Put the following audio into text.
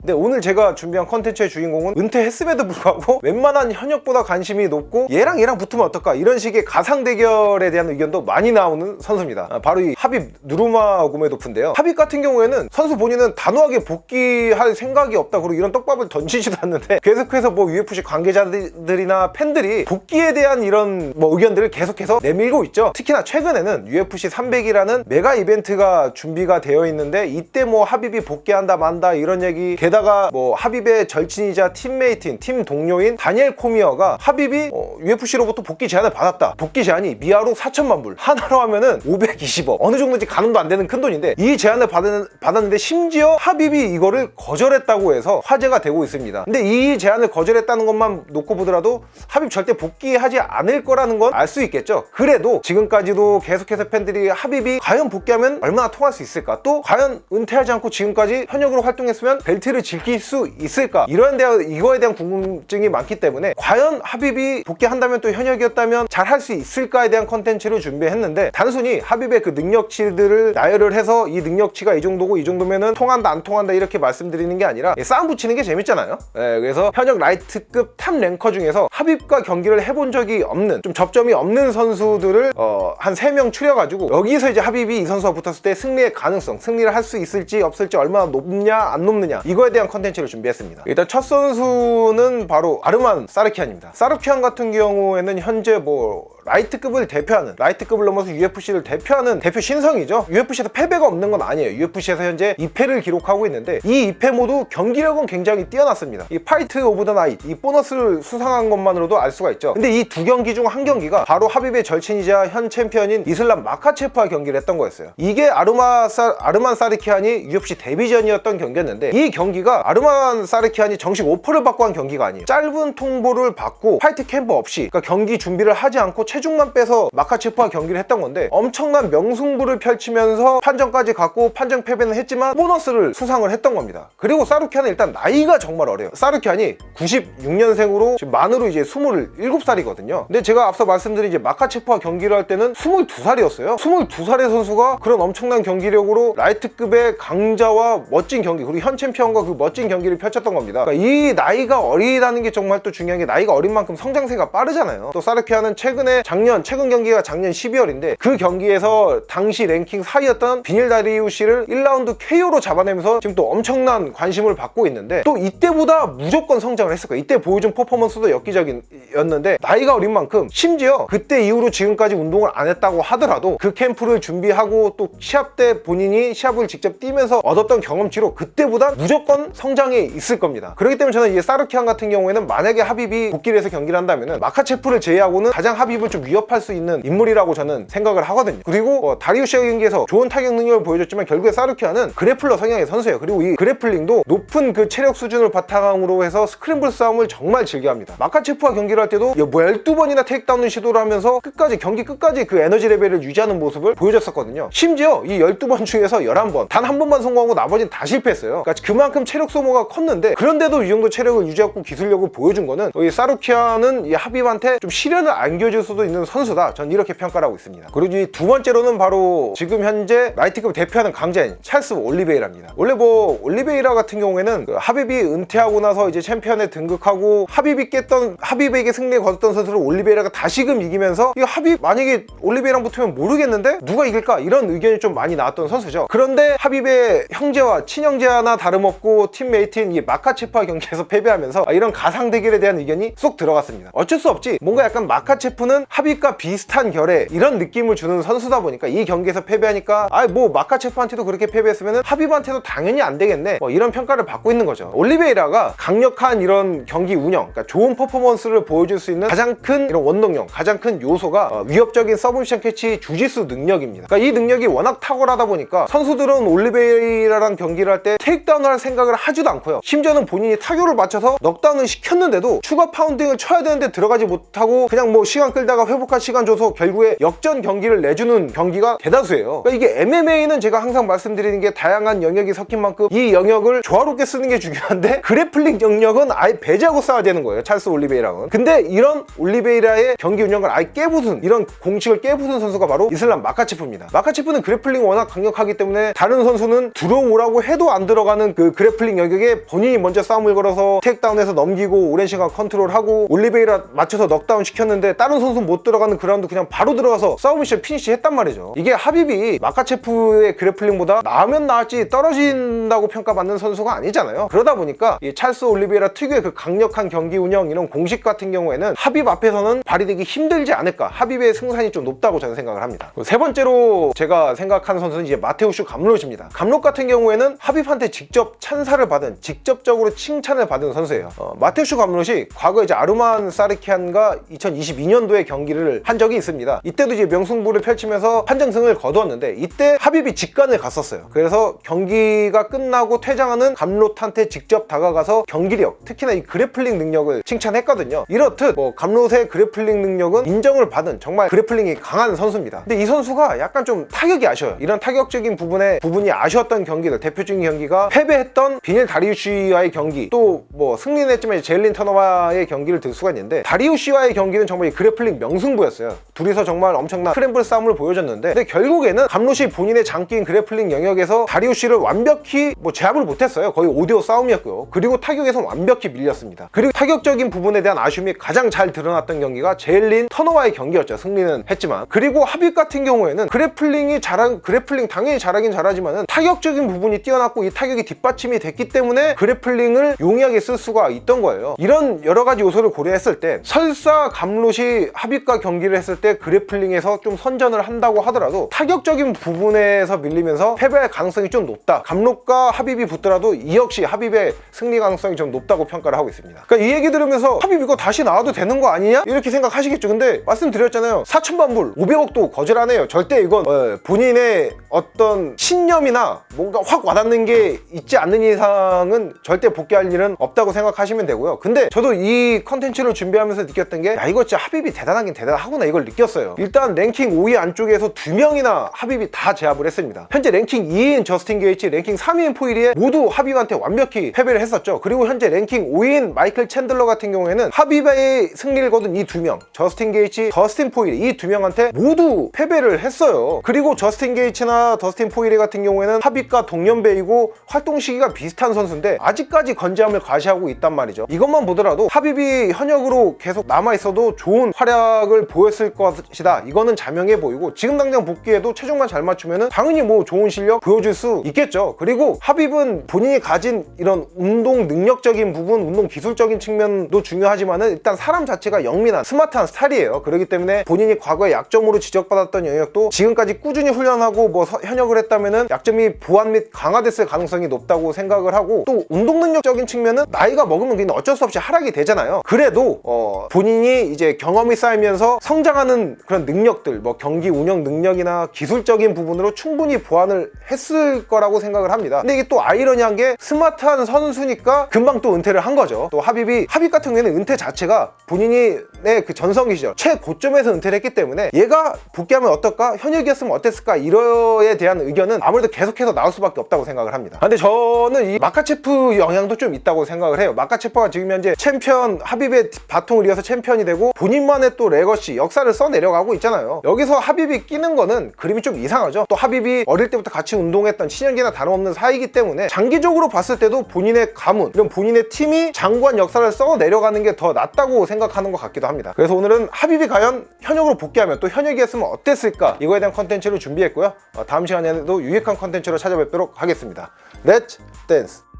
근데 오늘 제가 준비한 컨텐츠의 주인공은 은퇴했음에도 불구하고 웬만한 현역보다 관심이 높고 얘랑 붙으면 어떨까 이런 식의 가상 대결에 대한 의견도 많이 나오는 선수입니다. 바로 이 하빕 누르마고메도프인데요. 하빕 같은 경우에는 선수 본인은 단호하게 복귀할 생각이 없다, 그리고 이런 떡밥을 던지지도 않는데 계속해서 뭐 UFC 관계자들이나 팬들이 복귀에 대한 이런 뭐 의견들을 계속해서 내밀고 있죠. 특히나 최근에는 UFC 300이라는 메가 이벤트가 준비가 되어 있는데 이때 뭐 하빕이 복귀한다 만다 이런 얘기, 게다가 뭐 하빕의 절친이자 팀메이트인 팀 동료인 다니엘 코미어가 하빕이 UFC로부터 복귀 제안을 받았다. 복귀 제안이 미하로 4천만 불, 하나로 하면은 520억, 어느 정도인지 가늠도 안 되는 큰 돈인데 이 제안을 받았는데 심지어 하빕이 이거를 거절했다고 해서 화제가 되고 있습니다. 근데 이 제안을 거절했다는 것만 놓고 보더라도 하빕 절대 복귀하지 않을 거라는 건 알 수 있겠죠. 그래도 지금까지도 계속해서 팬들이 하빕이 과연 복귀하면 얼마나 통할 수 있을까, 또 과연 은퇴하지 않고 지금까지 현역으로 활동했으면 벨트를 지킬 수 있을까, 이거에 대한 궁금증이 많기 때문에 과연 하빕이 복귀한다면 또 현역이었다면 잘 할 수 있을까에 대한 컨텐츠를 준비했는데, 단순히 하빕의 그 능력치들을 나열을 해서 이 능력치가 이 정도고 이 정도면은 통한다 안 통한다 이렇게 말씀드리는 게 아니라 싸움 붙이는 게 재밌잖아요. 그래서 현역 라이트급 탑 랭커 중에서 하빕과 경기를 해본 적이 없는, 좀 접점이 없는 선수들을 한 3명 추려가지고 여기서 이제 하빕이 이 선수와 붙었을 때 승리의 가능성, 승리를 할 수 있을지 없을지 얼마나 높냐 안 높느냐, 이거에 대한 컨텐츠를 준비했습니다. 일단 첫 선수는 바로 아르만 사르키안입니다. 사르키안 같은 경우에는 현재 뭐 라이트급을 대표하는, 라이트급을 넘어서 UFC를 대표하는 대표 신성이죠. UFC에서 패배가 없는 건 아니에요. UFC에서 현재 2패를 기록하고 있는데 이 2패 모두 경기력은 굉장히 뛰어났습니다. 이 파이트 오브 더 나잇, 이 보너스를 수상한 것만으로도 알 수가 있죠. 근데 이 두 경기 중 한 경기가 바로 하빕의 절친이자 현 챔피언인 이슬람 마카체프와 경기를 했던 거였어요. 이게 아르만 사르키안이 UFC 데뷔전이었던 경기였는데, 이 경기가 아르만 사르키안이 정식 오퍼를 받고 한 경기가 아니에요. 짧은 통보를 받고 파이트 캠프 없이, 그러니까 경기 준비를 하지 않고 체중만 빼서 마카체프와 경기를 했던 건데, 엄청난 명승부를 펼치면서 판정까지 갔고 판정 패배는 했지만 보너스를 수상을 했던 겁니다. 그리고 사르키안은 일단 나이가 정말 어려요. 사르키안이 96년생으로 지금 만으로 이제 27살이거든요. 근데 제가 앞서 말씀드린 이제 마카체프와 경기를 할 때는 22살이었어요. 22살의 선수가 그런 엄청난 경기력으로 라이트급의 강자와 멋진 경기, 그리고 현 챔피언과 그 멋진 경기를 펼쳤던 겁니다. 그러니까 이 나이가 어리다는 게 정말 또 중요한 게, 나이가 어린 만큼 성장세가 빠르잖아요. 또 사르키안은 최근 경기가 작년 12월인데 그 경기에서 당시 랭킹 4위였던 비닐 다리우시를 1라운드 KO로 잡아내면서 지금 또 엄청난 관심을 받고 있는데, 또 이때보다 무조건 성장을 했을 거예요. 이때 보여준 퍼포먼스도 엽기적이었는데 나이가 어린 만큼, 심지어 그때 이후로 지금까지 운동을 안 했다고 하더라도 그 캠프를 준비하고 또 시합 때 본인이 시합을 직접 뛰면서 얻었던 경험치로 그때보다 무조건 성장해 있을 겁니다. 그렇기 때문에 저는 이 사르키안 같은 경우에는 만약에 하빕이 복귀를 해서 경기를 한다면은 마카체프를 제외하고는 가장 하빕을 좀 위협할 수 있는 인물이라고 저는 생각을 하거든요. 그리고 다리우시아 경기에서 좋은 타격 능력을 보여줬지만 결국에 사르키안은 그래플러 성향의 선수예요. 그리고 이 그래플링도 높은 그 체력 수준을 바탕으로 해서 스크램블 싸움을 정말 즐겨합니다. 마카체프와 경기를 할 때도 뭐 12번이나 테이크다운을 시도를 하면서 경기 끝까지 그 에너지 레벨을 유지하는 모습을 보여줬었거든요. 심지어 이 12번 중에서 11번 단 한 번만 성공하고 나머지는 다 실패했어요. 그러니까 그만큼 체력 소모가 컸는데, 그런데도 이 정도 체력을 유지하고 기술력을 보여준 거는 이 사르키안은 이 하빕한테 좀 시련을 안겨줄 수도 있는 선수다, 전 이렇게 평가를 하고 있습니다. 그리고 이 두 번째로는 바로 지금 현재 라이트급 대표하는 강자인 찰스 올리베이라입니다. 원래 뭐 올리베이라 같은 경우에는 그 하빕이 은퇴하고 나서 이제 챔피언에 등극하고 하빕에게 승리에 거뒀던 선수를 올리베이라가 다시금 이기면서, 이 하빕 만약에 올리베이랑 붙으면 모르겠는데 누가 이길까, 이런 의견이 좀 많이 나왔던 선수죠. 그런데 하빕의 형제와 친형제 하나 다름없고 팀메이트인 이 마카체프와 경기에서 패배하면서 이런 가상 대결에 대한 의견이 쏙 들어갔습니다. 어쩔 수 없지, 뭔가 약간 마카체프는 하빕과 비슷한 결의 이런 느낌을 주는 선수다 보니까 이 경기에서 패배하니까 뭐 마카체프한테도 그렇게 패배했으면 하빕한테도 당연히 안 되겠네, 뭐 이런 평가를 받고 있는 거죠. 올리베이라가 강력한 이런 경기 운영, 그러니까 좋은 퍼포먼스를 보여줄 수 있는 가장 큰 이런 원동력, 가장 큰 요소가 위협적인 서브미션 캐치 주짓수 능력입니다. 그러니까 이 능력이 워낙 탁월하다 보니까 선수들은 올리베이라랑 경기를 할 때 테이크다운을 할 생각을 하지도 않고요. 심지어는 본인이 타격을 맞춰서 넉다운을 시켰는데도 추가 파운딩을 쳐야 되는데 들어가지 못하고 그냥 뭐 시간 끌다가 갔다가 회복할 시간 줘서 결국에 역전 경기를 내주는 경기가 대다수예요. 그러니까 이게 MMA는 제가 항상 말씀드리는 게 다양한 영역이 섞인 만큼 이 영역을 조화롭게 쓰는 게 중요한데 그래플링 영역은 아예 배제하고 싸워야 되는 거예요, 찰스 올리베이라는. 근데 이런 올리베이라의 경기 운영을 아예 깨부순, 이런 공식을 깨부순 선수가 바로 이슬람 마카체프입니다. 마카체프는 그래플링이 워낙 강력하기 때문에 다른 선수는 들어오라고 해도 안 들어가는 그 그래플링 영역에 본인이 먼저 싸움을 걸어서 테이크다운해서 넘기고 오랜 시간 컨트롤하고 올리베이라 맞춰서 넉다운 시켰는데 다른 선수 못 들어가는 그 라운드 그냥 바로 들어가서 서브미션 피니시 했단 말이죠. 이게 하빕이 마카체프의 그래플링보다 나으면 나을지 떨어진다고 평가받는 선수가 아니잖아요. 그러다 보니까 이 찰스 올리베이라 특유의 그 강력한 경기 운영, 이런 공식 같은 경우에는 하빕 앞에서는 발휘되기 힘들지 않을까, 하빕의 승산이 좀 높다고 저는 생각을 합니다. 세 번째로 제가 생각하는 선수는 이제 마테우슈 감롯입니다. 감롯 같은 경우에는 하빕한테 직접 찬사를 받은, 직접적으로 칭찬을 받은 선수예요. 마테우슈 감롯이 과거 이제 아르만 사르키안과 2022년도에 경기를 한 적이 있습니다. 이때도 이제 명승부를 펼치면서 판정승을 거두었는데 이때 하빕이 직관을 갔었어요. 그래서 경기가 끝나고 퇴장하는 감롯한테 직접 다가가서 경기력, 특히나 이 그래플링 능력을 칭찬했거든요. 이렇듯 감롯의 그래플링 능력은 인정을 받은 정말 그래플링이 강한 선수입니다. 근데 이 선수가 약간 좀 타격이 아쉬워요. 이런 타격적인 부분이 아쉬웠던 경기들, 대표적인 경기가 패배했던 비닐 다리우시와의 경기, 또 승리는 했지만 제일린 터너와의 경기를 들 수가 있는데, 다리우시와의 경기는 정말 이 그래플링 명승부였어요. 둘이서 정말 엄청난 스크램블 싸움을 보여줬는데, 근데 결국에는 감롯이 본인의 장기인 그래플링 영역에서 다리우시를 완벽히 제압을 못했어요. 거의 5대5 싸움이었고요. 그리고 타격에서 완벽히 밀렸습니다. 그리고 타격적인 부분에 대한 아쉬움이 가장 잘 드러났던 경기가 제일린 터너와의 경기였죠. 승리는 했지만. 그리고 하빕 같은 경우에는 그래플링 당연히 잘하긴 잘하지만은 타격적인 부분이 뛰어났고 이 타격이 뒷받침이 됐기 때문에 그래플링을 용이하게 쓸 수가 있던 거예요. 이런 여러 가지 요소를 고려했을 때 설사 감롯이 하빕과 경기를 했을 때 그래플링에서 좀 선전을 한다고 하더라도 타격적인 부분에서 밀리면서 패배할 가능성이 좀 높다. 감롯과 하빕이 붙더라도 이 역시 하빕의 승리 가능성이 좀 높다고 평가를 하고 있습니다. 그러니까 이 얘기 들으면서 하빕 이거 다시 나와도 되는 거 아니냐? 이렇게 생각하시겠죠. 근데 말씀드렸잖아요. 4천만 불, 500억도 거절하네요. 절대 이건 본인의 어떤 신념이나 뭔가 확 와닿는 게 있지 않는 이상은 절대 복귀할 일은 없다고 생각하시면 되고요. 근데 저도 이 컨텐츠를 준비하면서 느꼈던 게, 야, 이거 진짜 하빕이 대단하긴 대단하구나, 이걸 느꼈어요. 일단 랭킹 5위 안쪽에서 2명이나 하빕이 다 제압을 했습니다. 현재 랭킹 2위인 저스틴 게이츠, 랭킹 3위인 포이리에 모두 하빕한테 완벽히 패배를 했었죠. 그리고 현재 랭킹 5위인 마이클 챈들러 같은 경우에는 하빕의 승리를 거둔 이 2명, 저스틴 게이츠, 더스틴 포이리, 이 2명한테 모두 패배를 했어요. 그리고 저스틴 게이츠나 더스틴 포이리 같은 경우에는 하빕과 동년배이고 활동 시기가 비슷한 선수인데 아직까지 건재함을 과시하고 있단 말이죠. 이것만 보더라도 하빕이 현역으로 계속 남아있어도 좋은 활약을 보였을 것이다. 이거는 자명해 보이고, 지금 당장 복귀해도 체중만 잘 맞추면 당연히 좋은 실력 보여줄 수 있겠죠. 그리고 하빕은 본인이 가진 이런 운동 능력적인 부분, 운동 기술적인 측면도 중요하지만 일단 사람 자체가 영민한 스마트한 스타일이에요. 그렇기 때문에 본인이 과거에 약점으로 지적받았던 영역도 지금까지 꾸준히 훈련하고 현역을 했다면 약점이 보완 및 강화됐을 가능성이 높다고 생각을 하고, 또 운동 능력적인 측면은 나이가 먹으면 그냥 어쩔 수 없이 하락이 되잖아요. 그래도 본인이 이제 경험이 쌓이면서 성장하는 그런 능력들, 경기 운영 능력이나 기술적인 부분으로 충분히 보완을 했을 거라고 생각을 합니다. 근데 이게 또 아이러니한 게 스마트한 선수니까 금방 또 은퇴를 한 거죠. 또 하빕 같은 경우에는 은퇴 자체가 본인의 그 전성기 시절 최고점에서 은퇴를 했기 때문에 얘가 복귀하면 어떨까? 현역이었으면 어땠을까? 이거에 대한 의견은 아무래도 계속해서 나올 수밖에 없다고 생각을 합니다. 근데 저는 이 마카체프 영향도 좀 있다고 생각을 해요. 마카체프가 지금 현재 챔피언, 하빕의 바통을 이어서 챔피언이 되고 본인만의 또 레거시, 역사를 써내려가고 있잖아요. 여기서 하빕이 끼는 거는 그림이 좀 이상하죠. 또 하빕이 어릴 때부터 같이 운동했던 친형제나 다름없는 사이이기 때문에 장기적으로 봤을 때도 본인의 가문, 이런 본인의 팀이 장구한 역사를 써내려가는 게 더 낫다고 생각하는 것 같기도 합니다. 그래서 오늘은 하빕이 과연 현역으로 복귀하면 또 현역이었으면 어땠을까, 이거에 대한 컨텐츠를 준비했고요. 다음 시간에도 유익한 컨텐츠로 찾아뵙도록 하겠습니다. 렛츠 댄스!